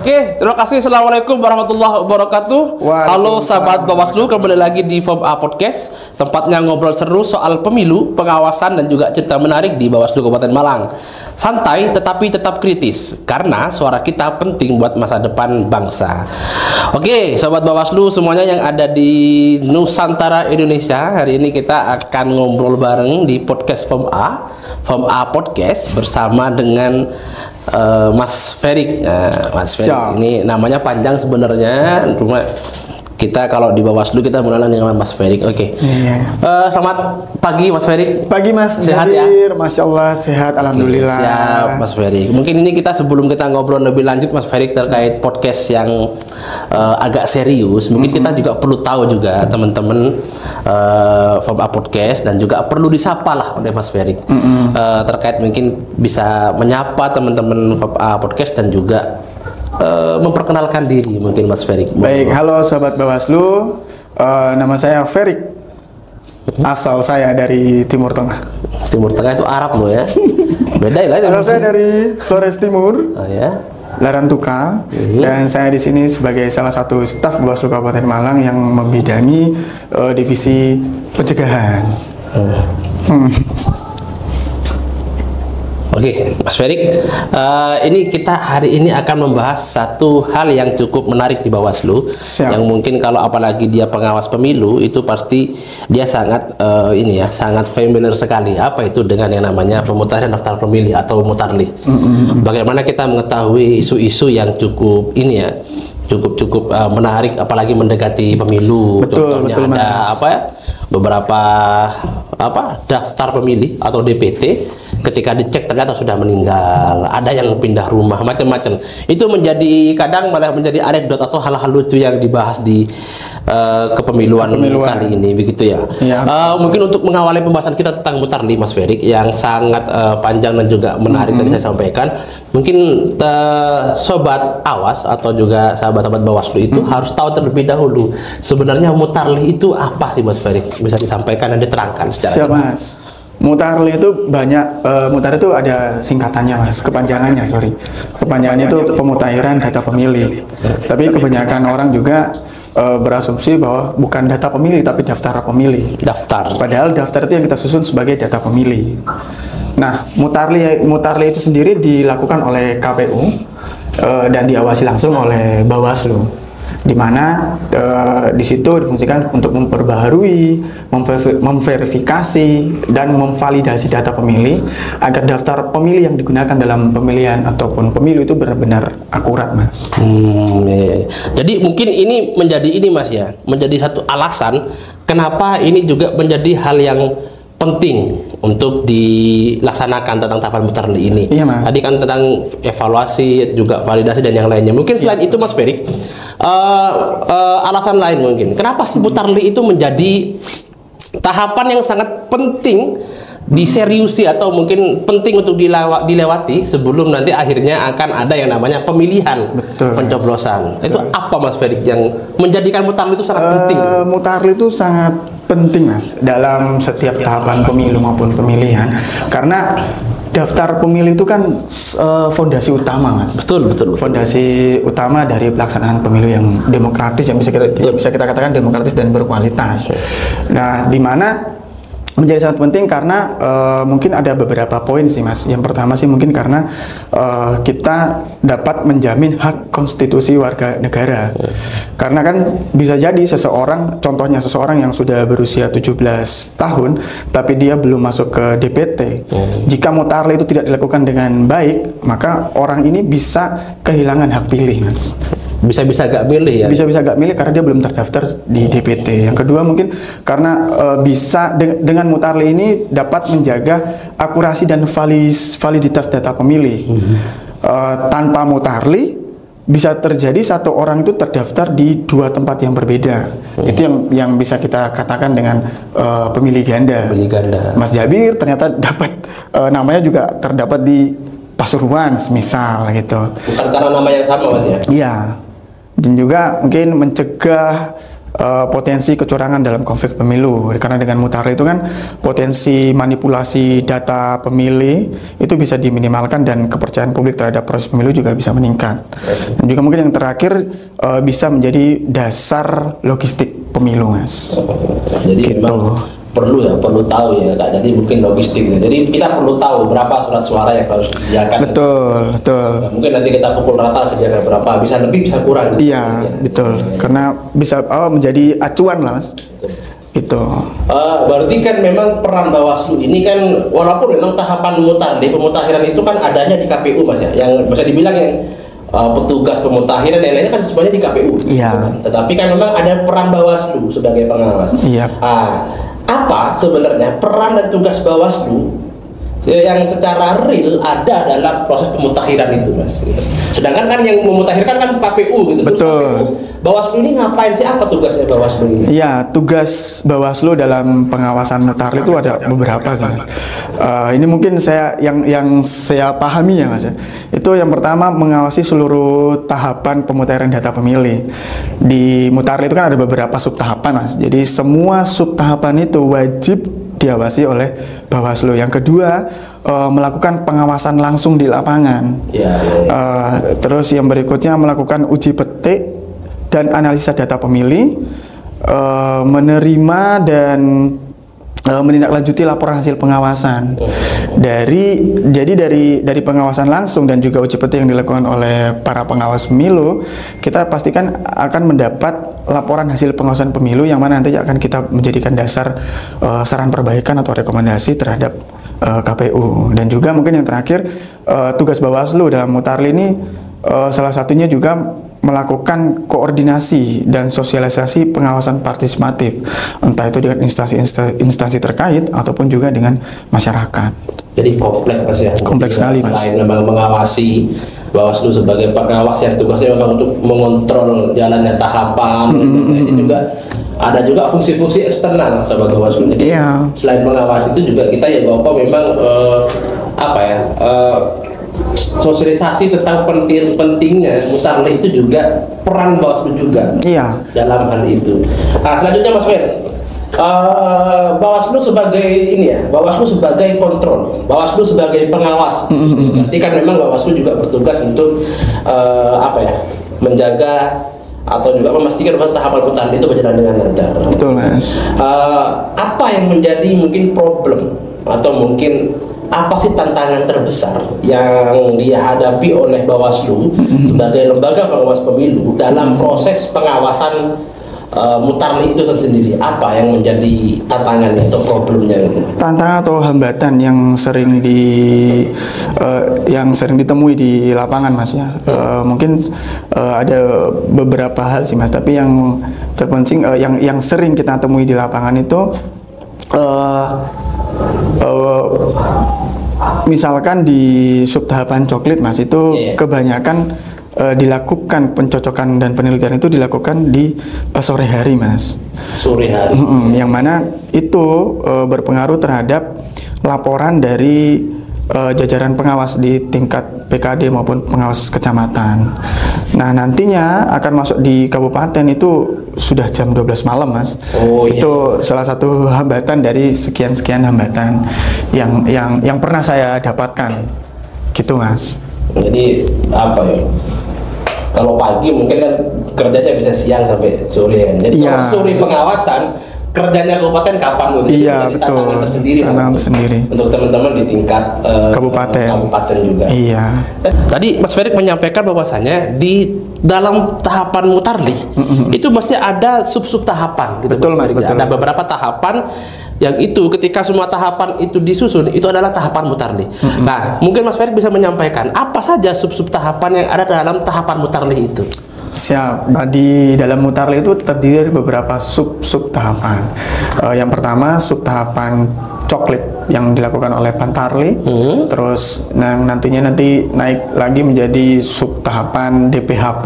Oke, terima kasih. Assalamualaikum warahmatullahi wabarakatuh. Halo sahabat Bawaslu, kembali lagi di FOM A Podcast, tempatnya ngobrol seru soal pemilu, pengawasan dan juga cerita menarik di Bawaslu Kabupaten Malang. Santai tetapi tetap kritis, karena suara kita penting buat masa depan bangsa. Oke, sahabat Bawaslu semuanya yang ada di Nusantara Indonesia, hari ini kita akan ngobrol bareng di podcast FOM A Podcast bersama dengan Mas Ferik. Mas Ferik ini namanya panjang sebenarnya, cuma kita kalau di Bawaslu kita mengenal dengan Mas Ferik. Oke. Selamat pagi Mas Ferik. Pagi Mas. Sehat Jadir, ya? Masya Allah sehat, alhamdulillah. Siap Mas Ferik. Mungkin ini kita sebelum kita ngobrol lebih lanjut Mas Ferik terkait podcast yang agak serius, mungkin kita juga perlu tahu juga teman-teman FOM A Podcast, dan juga perlu disapa lah oleh Mas Ferik terkait mungkin bisa menyapa teman-teman FOM A Podcast dan juga memperkenalkan diri mungkin Mas Ferik. Baik, halo sahabat Bawaslu, nama saya Ferik, asal saya dari Timur Tengah. Timur Tengah itu Arab loh ya. Beda ya. Asal saya dari Flores Timur, Larantuka, dan saya di sini sebagai salah satu staf Bawaslu Kabupaten Malang yang membidangi divisi pencegahan. Oke, Mas Ferik, ini kita hari ini akan membahas satu hal yang cukup menarik di Bawaslu. Yang mungkin kalau apalagi dia pengawas pemilu itu pasti dia sangat sangat familiar sekali. Apa itu dengan yang namanya pemutahiran daftar pemilih atau mutarlih? Bagaimana kita mengetahui isu-isu yang cukup cukup menarik, apalagi mendekati pemilu. Contohnya ada Mas. Beberapa daftar pemilih atau DPT ketika dicek ternyata sudah meninggal, ada yang pindah rumah, macam-macam. Itu menjadi kadang malah menjadi anekdot atau hal-hal lucu yang dibahas di kepemiluan kali ini, begitu ya. Mungkin untuk mengawali pembahasan kita tentang mutarlih Mas Ferik yang sangat panjang dan juga menarik tadi saya sampaikan, mungkin sobat awas atau juga sahabat-sahabat Bawaslu itu harus tahu terlebih dahulu sebenarnya mutarlih itu apa sih Mas Ferik? Bisa disampaikan dan diterangkan secara Siap Mas. Mutarlih itu banyak, mutar itu ada singkatannya Mas, kepanjangannya itu pemutahiran data pemilih. Tapi kebanyakan orang juga berasumsi bahwa bukan data pemilih tapi daftar pemilih. Padahal daftar itu yang kita susun sebagai data pemilih. Nah, mutarlih itu sendiri dilakukan oleh KPU dan diawasi langsung oleh Bawaslu, di mana di situ difungsikan untuk memperbaharui, memverifikasi dan memvalidasi data pemilih agar daftar pemilih yang digunakan dalam pemilihan ataupun pemilu itu benar-benar akurat, Mas. Jadi mungkin ini menjadi satu alasan kenapa ini juga menjadi hal yang penting untuk dilaksanakan tentang tahapan mutarlih ini. Iya, Mas. Tadi kan tentang evaluasi, juga validasi dan yang lainnya. Mungkin selain itu Mas Ferik, alasan lain mungkin kenapa sih mutarlih itu menjadi tahapan yang sangat penting diseriusi atau mungkin penting untuk dilewati sebelum nanti akhirnya akan ada yang namanya pemilihan. Pencoblosan. Itu apa Mas Ferik yang menjadikan mutarlih itu sangat penting? Mutarlih itu sangat penting Mas dalam setiap tahapan pemilu maupun pemilihan, karena daftar pemilih itu kan fondasi utama Mas. Betul. Fondasi utama dari pelaksanaan pemilu yang demokratis, yang bisa kita katakan demokratis dan berkualitas. Nah, di mana menjadi sangat penting karena mungkin ada beberapa poin sih Mas. Yang pertama sih mungkin karena kita dapat menjamin hak konstitusi warga negara. Karena kan bisa jadi contohnya seseorang yang sudah berusia 17 tahun tapi dia belum masuk ke DPT. Jika mutarlih itu tidak dilakukan dengan baik, maka orang ini bisa kehilangan hak pilih, Mas. Bisa-bisa gak milih ya? Bisa-bisa gak milih karena dia belum terdaftar di DPT. Yang kedua mungkin karena dengan mutarlih ini dapat menjaga akurasi dan validitas data pemilih. Tanpa mutarlih bisa terjadi satu orang itu terdaftar di dua tempat yang berbeda. Itu yang bisa kita katakan dengan pemilih ganda. Mas Jabir ternyata dapat namanya juga terdapat di Pasuruan misal gitu. Bukan karena nama yang sama Mas ya? Iya. Dan juga mungkin mencegah potensi kecurangan dalam konflik pemilu. Karena dengan Mutarli itu kan potensi manipulasi data pemilih itu bisa diminimalkan dan kepercayaan publik terhadap proses pemilu juga bisa meningkat. Dan juga mungkin yang terakhir bisa menjadi dasar logistik pemilu, Mas. Jadi gitu. Perlu tahu ya Kak. Jadi mungkin logistik ya. Jadi kita perlu tahu berapa surat suara yang harus disediakan. Betul. Nah, mungkin nanti kita pukul rata sediakan berapa, bisa lebih bisa kurang gitu. Iya, betul. Karena bisa menjadi acuan lah, Mas. Gitu. Berarti kan memang peran Bawaslu ini kan walaupun memang tahapan pemutahiran itu kan adanya di KPU, Mas ya. Yang bisa dibilang yang petugas pemutahiran dan lainnya kan semuanya di KPU. Iya. Tetapi kan memang ada peran Bawaslu sebagai pengawas. Iya. Apa sebenarnya peran dan tugas Bawaslu yang secara real ada dalam proses pemutahiran itu, Mas? Sedangkan kan yang memutahirkan kan KPU gitu. Betul. Bawaslu ini ngapain sih? Apa tugasnya Bawaslu ini? Iya, tugas Bawaslu dalam pengawasan Mutarli itu ada beberapa sih, Mas. Ini mungkin yang saya pahami ya, Mas. Itu yang pertama mengawasi seluruh tahapan pemutahiran data pemilih. Di Mutarli itu kan ada beberapa subtahapan, Mas. Jadi semua subtahapan itu wajib diawasi oleh Bawaslu. Yang kedua, melakukan pengawasan langsung di lapangan. Terus yang berikutnya melakukan uji petik dan analisa data pemilih, menerima dan menindaklanjuti laporan hasil pengawasan. Dari pengawasan langsung dan juga uji petik yang dilakukan oleh para pengawas pemilu, kita pastikan akan mendapat laporan hasil pengawasan pemilu yang mana nanti akan kita menjadikan dasar saran perbaikan atau rekomendasi terhadap KPU. Dan juga mungkin yang terakhir, tugas Bawaslu dalam Mutarli ini salah satunya juga melakukan koordinasi dan sosialisasi pengawasan partisipatif, entah itu dengan instansi terkait ataupun juga dengan masyarakat. Jadi kompleks, Mas ya. Kompleks sekali, Mas. Selain memang mengawasi, Bawaslu sebagai pengawas yang tugasnya memang untuk mengontrol jalannya tahapan, itu juga ada juga fungsi-fungsi eksternal sebagai Bawaslu. Jadi selain mengawasi itu juga kita ya Bapak memang sosialisasi tentang pentingnya Mutarli itu juga peran Bawaslu juga dalam hal itu. Selanjutnya Mas Fer, Bawaslu sebagai Bawaslu sebagai kontrol, Bawaslu sebagai pengawas. Berarti kan memang Bawaslu juga bertugas untuk menjaga atau juga memastikan bahwa tahapan Mutarli itu berjalan dengan lancar. Betul, Mas. Apa yang menjadi mungkin problem atau mungkin apa sih tantangan terbesar yang dihadapi oleh Bawaslu sebagai lembaga pengawas pemilu dalam proses pengawasan Mutarli itu sendiri? Apa yang menjadi tantangannya atau problemnya? Tantangan atau hambatan yang sering ditemui di lapangan, Mas ya. Mungkin ada beberapa hal sih, Mas, tapi yang terpenting yang sering kita temui di lapangan itu misalkan di subtahapan coklit, Mas, itu kebanyakan dilakukan pencocokan dan penelitian itu dilakukan di sore hari, Mas. Sore hari. Yang mana itu berpengaruh terhadap laporan dari jajaran pengawas di tingkat PKD maupun pengawas kecamatan. Nah, nantinya akan masuk di kabupaten itu sudah jam 12 malam, Mas. Itu salah satu hambatan dari sekian-sekian hambatan yang pernah saya dapatkan. Gitu, Mas. Jadi kalau pagi mungkin kan kerjanya bisa siang sampai sore kan. Jadi kalau sore pengawasan, kerjanya kabupaten kapan gitu? Iya, betul. Tantangan tersendiri untuk teman-teman di tingkat kabupaten juga. Iya. Tadi Mas Ferik menyampaikan bahwasanya di dalam tahapan Mutarli itu masih ada sub-sub tahapan gitu. Betul, Mas, betul. Ada beberapa tahapan yang itu ketika semua tahapan itu disusun itu adalah tahapan Mutarli. Nah, mungkin Mas Ferik bisa menyampaikan apa saja sub-sub tahapan yang ada dalam tahapan Mutarli itu? Siap. Di dalam Mutarli itu terdiri dari beberapa sub tahapan. Yang pertama tahapan coklit yang dilakukan oleh Pantarli, terus nanti naik lagi menjadi tahapan DPHP,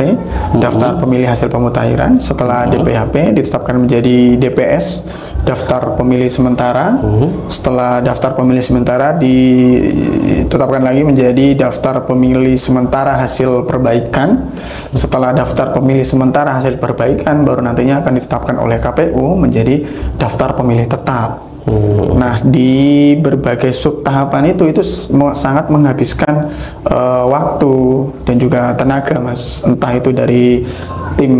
daftar pemilih hasil pemutahiran. Setelah DPHP ditetapkan menjadi DPS, daftar pemilih sementara. Setelah daftar pemilih sementara ditetapkan lagi menjadi daftar pemilih sementara hasil perbaikan. Setelah daftar pemilih sementara hasil perbaikan baru nantinya akan ditetapkan oleh KPU menjadi daftar pemilih tetap. Nah, di berbagai sub tahapan itu sangat menghabiskan waktu dan juga tenaga, Mas. Entah itu dari tim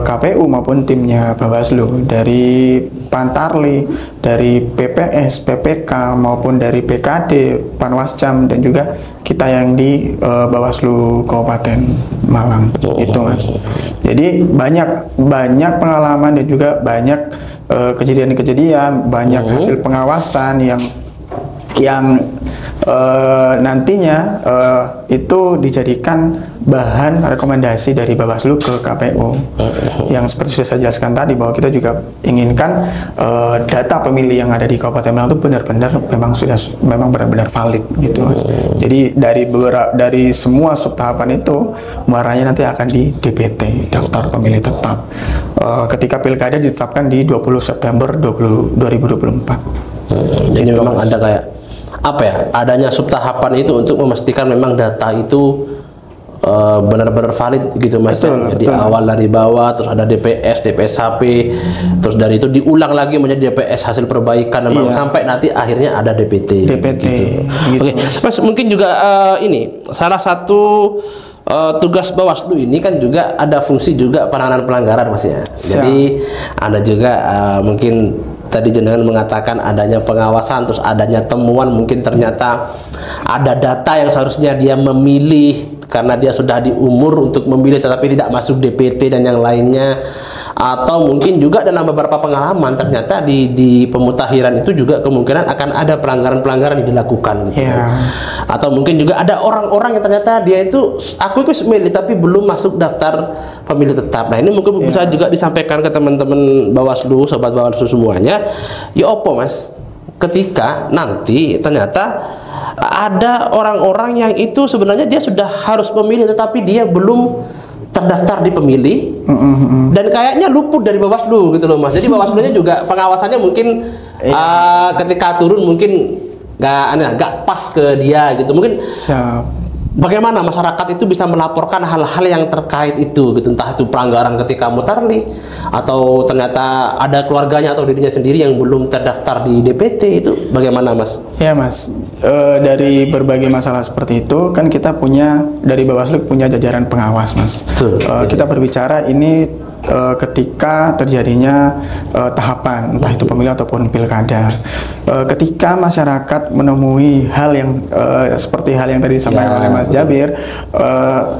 KPU maupun timnya Bawaslu, dari Pantarli, dari PPS, PPK maupun dari PKD, Panwascam dan juga kita yang di Bawaslu Kabupaten Malang itu, Mas. Jadi banyak pengalaman dan juga banyak kejadian-kejadian, banyak hasil pengawasan yang nantinya itu dijadikan bahan rekomendasi dari Bawaslu ke KPU. Yang seperti sudah saya jelaskan tadi bahwa kita juga inginkan data pemilih yang ada di Kabupaten Malang itu benar-benar memang benar-benar valid gitu, Mas. Jadi dari semua sub tahapan itu muaranya nanti akan di DPT, daftar pemilih tetap. Ketika pilkada ditetapkan di 20 September 2024. Jadi gitu, memang Mas. Ada kayak apa ya, adanya sub tahapan itu untuk memastikan memang data itu benar-benar valid gitu, Mas. Jadi betul, awal Mas. Dari bawah, terus ada DPS, DPSHP, terus dari itu diulang lagi menjadi DPS hasil perbaikan, sampai nanti akhirnya ada DPT. Gitu. Oke, Mas, mungkin juga ini salah satu tugas Bawaslu ini kan juga ada fungsi juga penanganan pelanggaran, Mas ya. Jadi ada juga mungkin tadi jenengan mengatakan adanya pengawasan, terus adanya temuan mungkin ternyata ada data yang seharusnya dia memilih karena dia sudah di umur untuk memilih tetapi tidak masuk DPT dan yang lainnya, atau mungkin juga dalam beberapa pengalaman ternyata di pemutakhiran itu juga kemungkinan akan ada pelanggaran-pelanggaran yang dilakukan gitu. Atau mungkin juga ada orang-orang yang ternyata dia itu aku milih tapi belum masuk daftar pemilih tetap. Nah, ini mungkin bisa juga disampaikan ke teman-teman Bawaslu, sobat Bawaslu semuanya. Ya opo, Mas, ketika nanti ternyata ada orang-orang yang itu sebenarnya dia sudah harus memilih tetapi dia belum terdaftar di pemilih dan kayaknya luput dari Bawaslu gitu loh, Mas. Jadi Bawaslunya juga pengawasannya mungkin ketika turun mungkin nggak pas ke dia gitu. Mungkin bagaimana masyarakat itu bisa melaporkan hal-hal yang terkait itu gitu, entah itu pelanggaran ketika mutarli atau ternyata ada keluarganya atau dirinya sendiri yang belum terdaftar di DPT, itu bagaimana, Mas? Ya, Mas, dari berbagai masalah seperti itu kan kita punya dari Bawaslu punya jajaran pengawas, Mas. Kita berbicara ini ketika terjadinya tahapan entah itu pemilu ataupun pilkada, ketika masyarakat menemui hal yang seperti hal yang tadi disampaikan oleh Mas Jabir,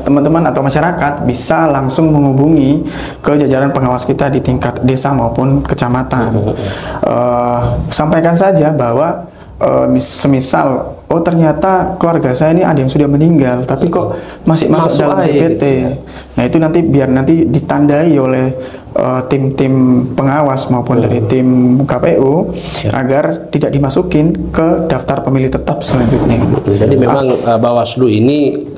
teman-teman atau masyarakat bisa langsung menghubungi ke jajaran pengawas kita di tingkat desa maupun kecamatan. Sampaikan saja bahwa semisal ternyata keluarga saya ini ada yang sudah meninggal tapi kok masih masuk dalam DPT. Nah, itu biar nanti ditandai oleh tim-tim pengawas maupun dari tim KPU agar tidak dimasukin ke daftar pemilih tetap selanjutnya. Jadi memang Bawaslu ini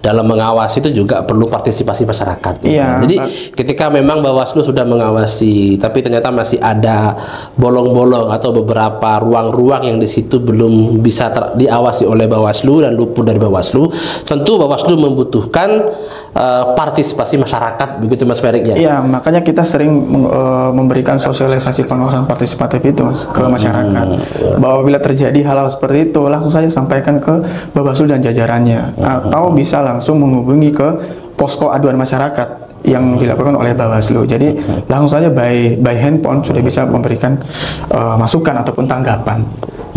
dalam mengawasi itu juga perlu partisipasi masyarakat. Jadi ketika memang Bawaslu sudah mengawasi, tapi ternyata masih ada bolong-bolong atau beberapa ruang-ruang yang di situ belum bisa diawasi oleh Bawaslu dan luput dari Bawaslu, tentu Bawaslu membutuhkan partisipasi masyarakat, begitu Mas Ferik ya? Iya, makanya kita sering memberikan sosialisasi pengawasan partisipatif itu, Mas, ke masyarakat. Bahwa bila terjadi hal-hal seperti itu, langsung saja sampaikan ke Bawaslu dan jajarannya, atau bisa langsung menghubungi ke posko aduan masyarakat yang dilakukan oleh Bawaslu. Jadi langsung saja by handphone sudah bisa memberikan masukan ataupun tanggapan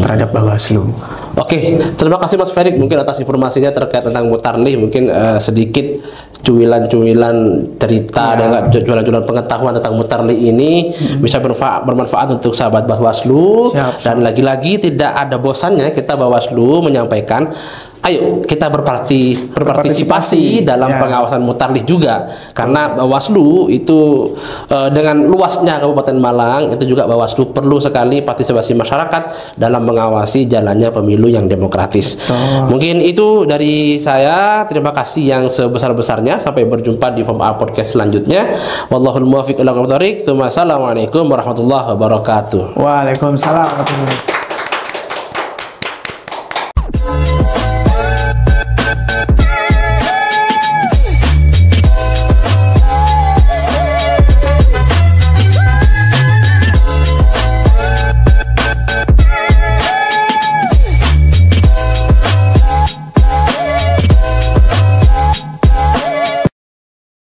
terhadap Bawaslu. Oke, terima kasih Mas Ferik mungkin atas informasinya terkait tentang mutarli, mungkin sedikit cuilan-cuilan cerita dan cuilan-cuilan pengetahuan tentang mutarli ini bisa bermanfaat untuk sahabat Bawaslu. Dan lagi-lagi tidak ada bosannya kita Bawaslu menyampaikan ayo kita berpartisipasi dalam pengawasan Mutarlih juga, karena Bawaslu itu dengan luasnya Kabupaten Malang itu juga Bawaslu perlu sekali partisipasi masyarakat dalam mengawasi jalannya pemilu yang demokratis. Mungkin itu dari saya, terima kasih yang sebesar-besarnya, sampai berjumpa di Form A Podcast selanjutnya. Wallahul muwaffiq ila aqwamit thoriq. Assalamualaikum warahmatullahi wabarakatuh. Waalaikumsalam warahmatullahi wabarakatuh.